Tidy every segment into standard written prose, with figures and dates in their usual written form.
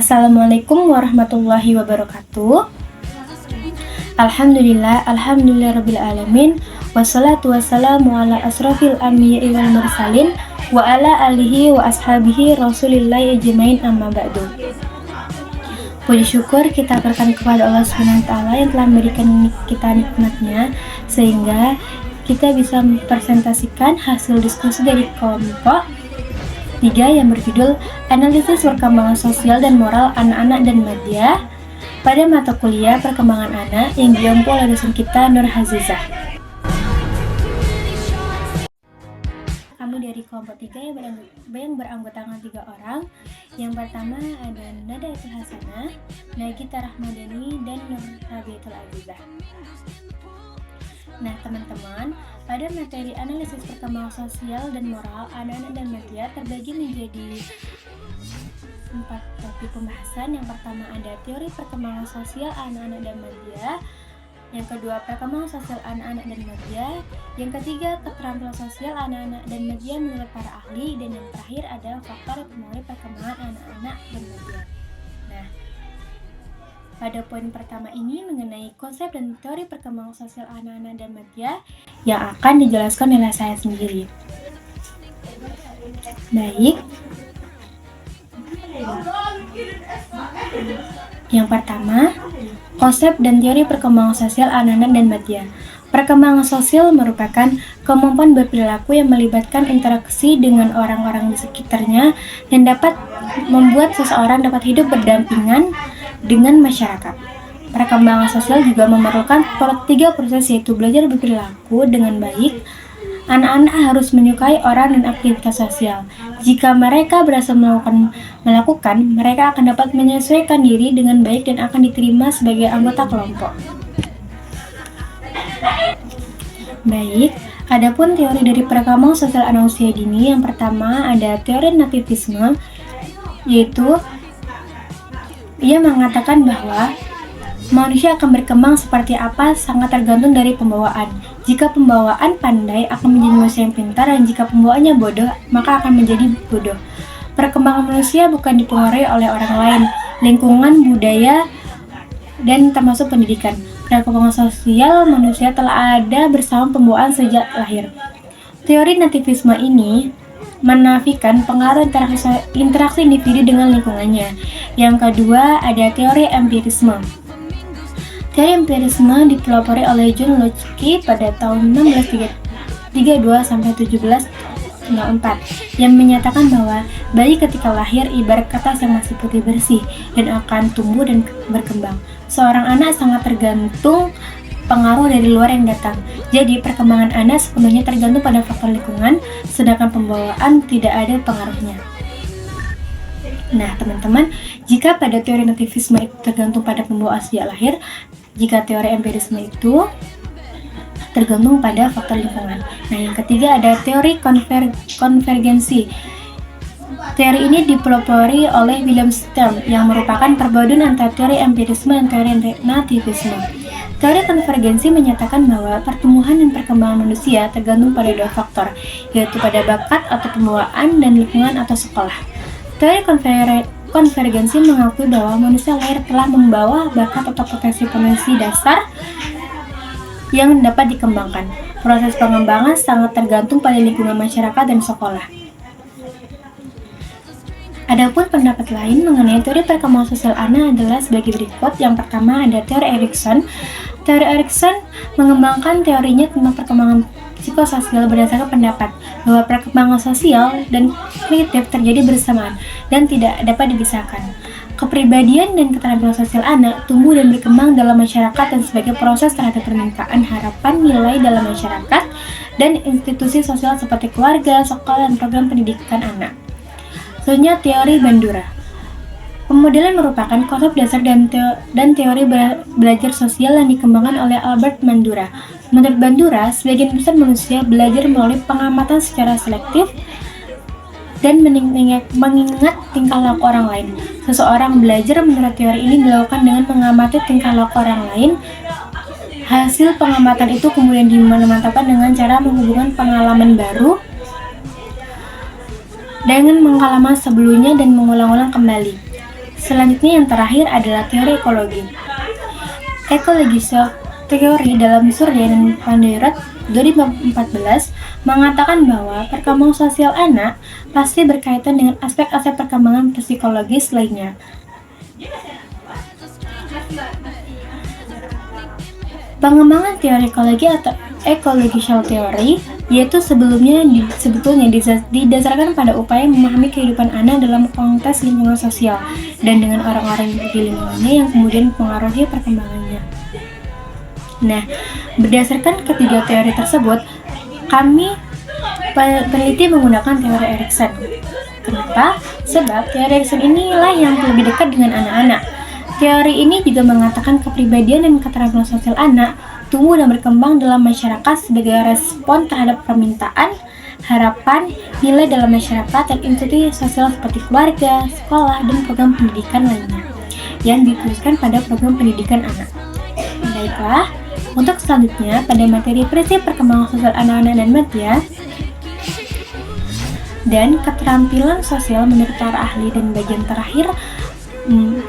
Assalamualaikum warahmatullahi wabarakatuh. Alhamdulillah rabbil wassalatu wassalamu ala asrofil anbiya'i wal mursalin wa ala alihi wa ashabihi rasulillahi ajmain amma ba'du. Puji syukur kita aturkan kepada Allah Subhanahu wa taala yang telah memberikan kita nikmatnya sehingga kita bisa mempresentasikan hasil diskusi dari kelompok 3 yang berjudul Analisis Perkembangan Sosial dan Moral Anak-anak dan Media pada mata kuliah Perkembangan Anak yang diampu oleh dosen kita Nur Hazizah. Kami dari kelompok 3 yang beranggotakan 3 orang. Yang pertama ada Nadatul Hasanah, Nagita Rahmadani, dan Nur Rabiatul Azizah. Nah teman-teman, pada materi analisis perkembangan sosial dan moral anak-anak dan media terbagi menjadi 4 topik pembahasan. Yang pertama ada teori perkembangan sosial anak-anak dan media, yang kedua perkembangan sosial anak-anak dan media, yang ketiga keterampilan sosial anak-anak dan media menurut para ahli, dan yang terakhir ada faktor yang mempengaruhi perkembangan anak-anak dan media. Nah, pada poin pertama ini mengenai konsep dan teori perkembangan sosial anak-anak dan media yang akan dijelaskan oleh saya sendiri. Baik. Yang pertama, konsep dan teori perkembangan sosial anak-anak dan media. Perkembangan sosial merupakan kemampuan berperilaku yang melibatkan interaksi dengan orang-orang di sekitarnya dan dapat membuat seseorang dapat hidup berdampingan dengan masyarakat. Perkembangan sosial juga memerlukan 3 proses, yaitu belajar berperilaku dengan baik. Anak-anak harus menyukai orang dan aktivitas sosial. Jika mereka berhasil melakukan, mereka akan dapat menyesuaikan diri dengan baik dan akan diterima sebagai anggota kelompok. Baik, adapun teori dari perkembangan sosial anak usia dini, yang pertama ada teori nativisme, yaitu ia mengatakan bahwa manusia akan berkembang seperti apa sangat tergantung dari pembawaan. Jika pembawaan pandai akan menjadi manusia yang pintar, dan jika pembawaannya bodoh maka akan menjadi bodoh. Perkembangan manusia bukan dipengaruhi oleh orang lain, lingkungan, budaya, dan termasuk pendidikan. Perkembangan sosial manusia telah ada bersama pembawaan sejak lahir. Teori nativisme ini menafikan pengaruh interaksi individu dengan lingkungannya. Yang kedua ada teori empirisme. Teori empirisme dipelopori oleh John Locke pada tahun 1632-1704 yang menyatakan bahwa bayi ketika lahir ibarat kertas yang masih putih bersih dan akan tumbuh dan berkembang. Seorang anak sangat tergantung pengaruh dari luar yang datang. Jadi perkembangan anak sepenuhnya tergantung pada faktor lingkungan, sedangkan pembawaan tidak ada pengaruhnya. Nah teman-teman, jika pada teori nativisme itu tergantung pada pembawaan sejak lahir, jika teori empirisme itu tergantung pada faktor lingkungan. Nah yang ketiga ada teori konvergensi. Teori ini dipelopori oleh William Stern yang merupakan perpaduan antara teori empirisme dan teori nativisme. Teori konvergensi menyatakan bahwa pertumbuhan dan perkembangan manusia tergantung pada 2 faktor, yaitu pada bakat atau pembawaan dan lingkungan atau sekolah. Teori konvergensi mengakui bahwa manusia lahir telah membawa bakat atau potensi dasar yang dapat dikembangkan. Proses pengembangan sangat tergantung pada lingkungan masyarakat dan sekolah. Adapun pendapat lain mengenai teori perkembangan sosial anak adalah sebagai berikut. Yang pertama ada teori Erikson. Teori Erikson mengembangkan teorinya tentang perkembangan psikososial berdasarkan pendapat bahwa perkembangan sosial dan kognitif terjadi bersamaan dan tidak dapat dipisahkan. Kepribadian dan keterampilan sosial anak tumbuh dan berkembang dalam masyarakat dan sebagai proses terhadap permintaan harapan nilai dalam masyarakat dan institusi sosial seperti keluarga, sekolah, dan program pendidikan anak. Selanjutnya teori Bandura. Pemodelan merupakan konsep dasar dan teori belajar sosial yang dikembangkan oleh Albert Bandura. Menurut Bandura, sebagian besar manusia belajar melalui pengamatan secara selektif dan mengingat tingkah laku orang lain. Seseorang belajar menurut teori ini dilakukan dengan mengamati tingkah laku orang lain. Hasil pengamatan itu kemudian dimantapkan dengan cara menghubungkan pengalaman baru dengan pengalaman sebelumnya dan mengulang-ulang kembali. Selanjutnya yang terakhir adalah teori ekologi. Ekologi teori dalam Surya dan Pandeyrat 2014 mengatakan bahwa perkembangan sosial anak pasti berkaitan dengan aspek-aspek perkembangan psikologis lainnya. Pengembangan teori ekologi atau ecological theory yaitu sebetulnya didasarkan pada upaya memahami kehidupan anak dalam konteks lingkungan sosial dan dengan orang-orang di lingkungannya yang kemudian mempengaruhi perkembangannya. Nah, berdasarkan ketiga teori tersebut, kami peneliti menggunakan teori Erikson. Kenapa? Sebab teori Erikson inilah yang lebih dekat dengan anak-anak. Teori ini juga mengatakan kepribadian dan keterampilan sosial anak tumbuh dan berkembang dalam masyarakat sebagai respon terhadap permintaan, harapan, nilai dalam masyarakat dan institusi sosial seperti keluarga, sekolah, dan program pendidikan lainnya yang dituliskan pada program pendidikan anak. Baiklah, untuk selanjutnya pada materi prinsip perkembangan sosial anak-anak dan media dan keterampilan sosial menurut para ahli, dan bagian terakhir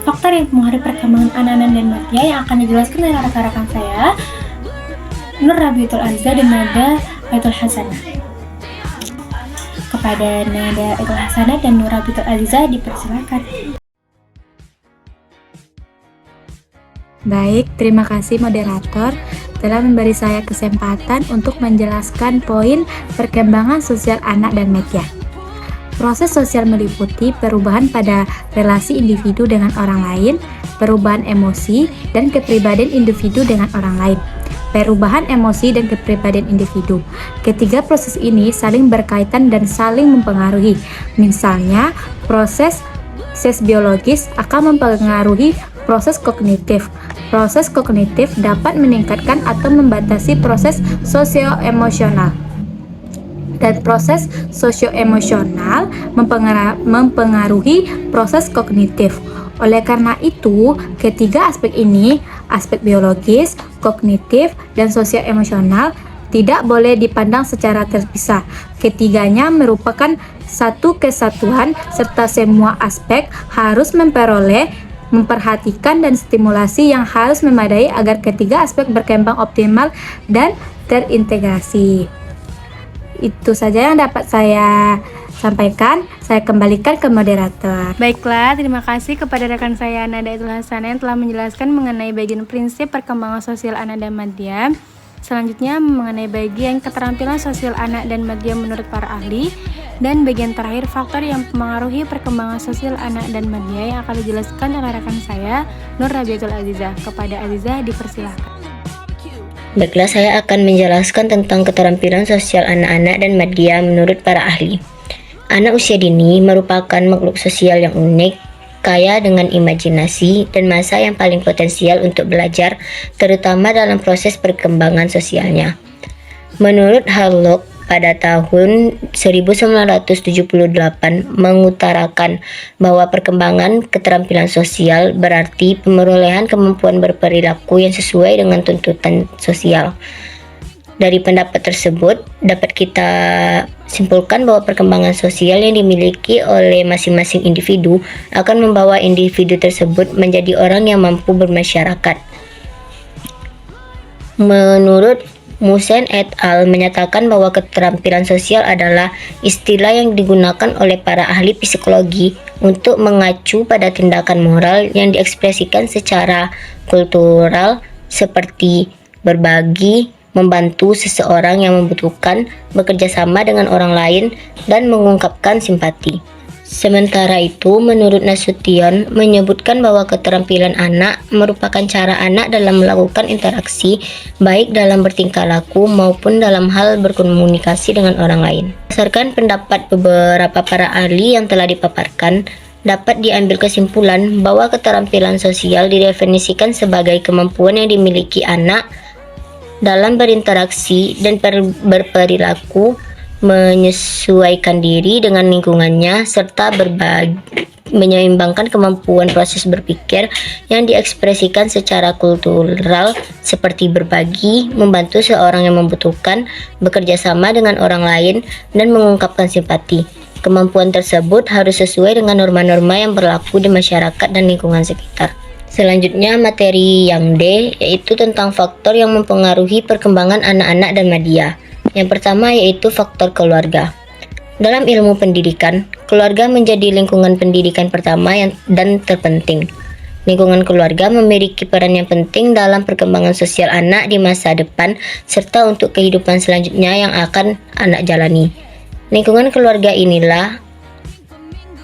faktor yang mempengaruhi perkembangan anak-anak dan media yang akan dijelaskan oleh rekan-rekan saya, Nur Rabiatul Aziza dan Nada Aitul Hasanah. Kepada Nada Aitul Hasanah dan Nur Rabiatul Aziza dipersilakan. Baik, terima kasih moderator telah memberi saya kesempatan untuk menjelaskan poin perkembangan sosial anak dan media. Proses sosial meliputi perubahan pada relasi individu dengan orang lain, perubahan emosi, dan kepribadian individu dengan orang lain. Perubahan emosi dan kepribadian individu. Ketiga proses ini saling berkaitan dan saling mempengaruhi. Misalnya, proses biologis akan mempengaruhi proses kognitif. Proses kognitif dapat meningkatkan atau membatasi proses sosio-emosional. Dan proses sosio-emosional mempengaruhi proses kognitif. Oleh karena itu, ketiga aspek ini, aspek biologis, kognitif, dan sosio-emosional, tidak boleh dipandang secara terpisah. Ketiganya merupakan satu kesatuan, serta semua aspek harus memperhatikan dan stimulasi yang harus memadai agar ketiga aspek berkembang optimal dan terintegrasi. Itu saja yang dapat saya sampaikan. Saya kembalikan ke moderator. Baiklah, terima kasih kepada rekan saya Nada Aitul Hasanah yang telah menjelaskan mengenai bagian prinsip perkembangan sosial anak dan media. Selanjutnya mengenai bagian keterampilan sosial anak dan media menurut para ahli, dan bagian terakhir faktor yang mempengaruhi perkembangan sosial anak dan media yang akan dijelaskan oleh rekan saya Nur Rabiatul Aziza. Kepada Aziza dipersilahkan. Baiklah, saya akan menjelaskan tentang keterampilan sosial anak-anak dan media menurut para ahli. Anak usia dini merupakan makhluk sosial yang unik, kaya dengan imajinasi, dan masa yang paling potensial untuk belajar, terutama dalam proses perkembangan sosialnya. Menurut Harlock, pada tahun 1978 mengutarakan bahwa perkembangan keterampilan sosial berarti pemerolehan kemampuan berperilaku yang sesuai dengan tuntutan sosial. Dari pendapat tersebut, dapat kita simpulkan bahwa perkembangan sosial yang dimiliki oleh masing-masing individu akan membawa individu tersebut menjadi orang yang mampu bermasyarakat. Menurut Musen et al. Menyatakan bahwa keterampilan sosial adalah istilah yang digunakan oleh para ahli psikologi untuk mengacu pada tindakan moral yang diekspresikan secara kultural seperti berbagi, membantu seseorang yang membutuhkan, bekerja sama dengan orang lain, dan mengungkapkan simpati. Sementara itu, menurut Nasution menyebutkan bahwa keterampilan anak merupakan cara anak dalam melakukan interaksi, baik dalam bertingkah laku maupun dalam hal berkomunikasi dengan orang lain. Berdasarkan pendapat beberapa para ahli yang telah dipaparkan, dapat diambil kesimpulan bahwa keterampilan sosial didefinisikan sebagai kemampuan yang dimiliki anak dalam berinteraksi dan berperilaku, menyesuaikan diri dengan lingkungannya, serta menyeimbangkan kemampuan proses berpikir yang diekspresikan secara kultural seperti berbagi, membantu seorang yang membutuhkan, bekerja sama dengan orang lain, dan mengungkapkan simpati. Kemampuan tersebut harus sesuai dengan norma-norma yang berlaku di masyarakat dan lingkungan sekitar. Selanjutnya, materi yang D, yaitu tentang faktor yang mempengaruhi perkembangan anak-anak dan media. Yang pertama yaitu faktor keluarga. Dalam ilmu pendidikan, keluarga menjadi lingkungan pendidikan pertama dan terpenting. Lingkungan keluarga memiliki peran yang penting dalam perkembangan sosial anak di masa depan serta untuk kehidupan selanjutnya yang akan anak jalani. Lingkungan keluarga inilah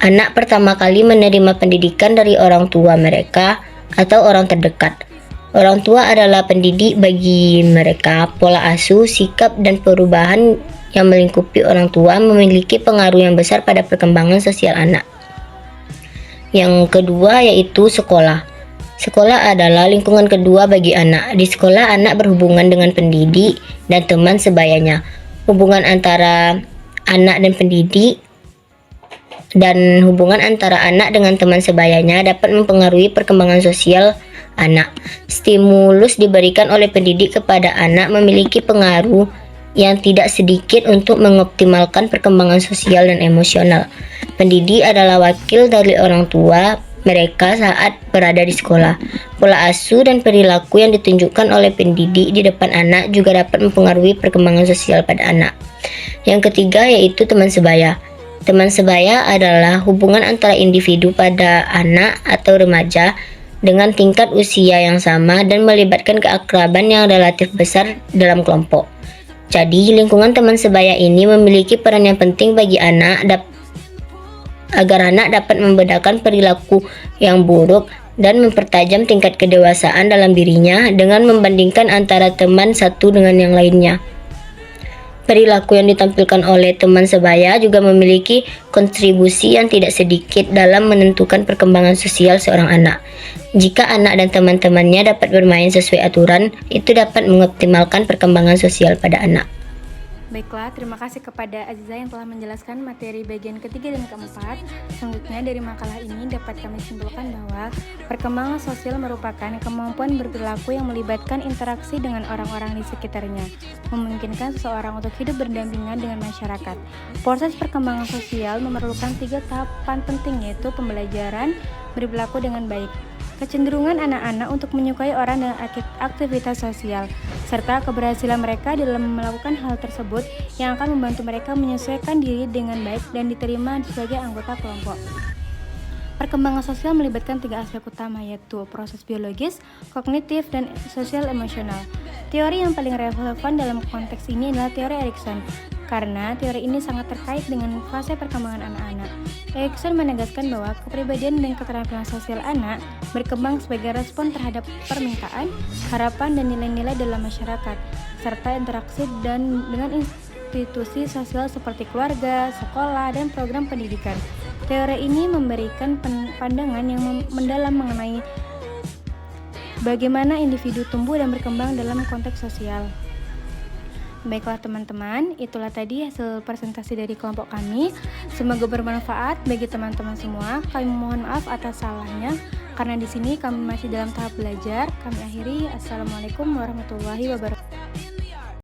anak pertama kali menerima pendidikan dari orang tua mereka atau orang terdekat. Orang tua adalah pendidik bagi mereka. Pola asuh, sikap, dan perubahan yang melingkupi orang tua memiliki pengaruh yang besar pada perkembangan sosial anak. Yang kedua yaitu sekolah. Sekolah adalah lingkungan kedua bagi anak. Di sekolah, anak berhubungan dengan pendidik dan teman sebayanya. Hubungan antara anak dan pendidik dan hubungan antara anak dengan teman sebayanya dapat mempengaruhi perkembangan sosial anak. Stimulus diberikan oleh pendidik kepada anak memiliki pengaruh yang tidak sedikit untuk mengoptimalkan perkembangan sosial dan emosional. Pendidik adalah wakil dari orang tua mereka saat berada di sekolah. Pola asuh dan perilaku yang ditunjukkan oleh pendidik di depan anak juga dapat mempengaruhi perkembangan sosial pada anak. Yang ketiga yaitu teman sebaya. Teman sebaya adalah hubungan antara individu pada anak atau remaja dengan tingkat usia yang sama dan melibatkan keakraban yang relatif besar dalam kelompok. Jadi, lingkungan teman sebaya ini memiliki peran yang penting bagi anak agar anak dapat membedakan perilaku yang buruk dan mempertajam tingkat kedewasaan dalam dirinya dengan membandingkan antara teman satu dengan yang lainnya. Perilaku yang ditampilkan oleh teman sebaya juga memiliki kontribusi yang tidak sedikit dalam menentukan perkembangan sosial seorang anak. Jika anak dan teman-temannya dapat bermain sesuai aturan, itu dapat mengoptimalkan perkembangan sosial pada anak. Baiklah, terima kasih kepada Aziza yang telah menjelaskan materi bagian ketiga dan keempat. Selanjutnya dari makalah ini dapat kami simpulkan bahwa perkembangan sosial merupakan kemampuan berperilaku yang melibatkan interaksi dengan orang-orang di sekitarnya, memungkinkan seseorang untuk hidup berdampingan dengan masyarakat. Proses perkembangan sosial memerlukan 3 tahapan penting, yaitu pembelajaran, berperilaku dengan baik, kecenderungan anak-anak untuk menyukai orang dan aktivitas sosial, serta keberhasilan mereka dalam melakukan hal tersebut yang akan membantu mereka menyesuaikan diri dengan baik dan diterima sebagai anggota kelompok. Perkembangan sosial melibatkan 3 aspek utama, yaitu proses biologis, kognitif, dan sosial emosional. Teori yang paling relevan dalam konteks ini adalah teori Erikson, karena teori ini sangat terkait dengan fase perkembangan anak-anak. Erikson menegaskan bahwa kepribadian dan keterampilan sosial anak berkembang sebagai respon terhadap permintaan, harapan, dan nilai-nilai dalam masyarakat, serta interaksi dengan institusi sosial seperti keluarga, sekolah, dan program pendidikan. Teori ini memberikan pandangan yang mendalam mengenai bagaimana individu tumbuh dan berkembang dalam konteks sosial. Baiklah teman-teman, itulah tadi hasil presentasi dari kelompok kami. Semoga bermanfaat bagi teman-teman semua. Kami mohon maaf atas salahnya, karena di sini kami masih dalam tahap belajar. Kami akhiri. Assalamualaikum warahmatullahi wabarakatuh.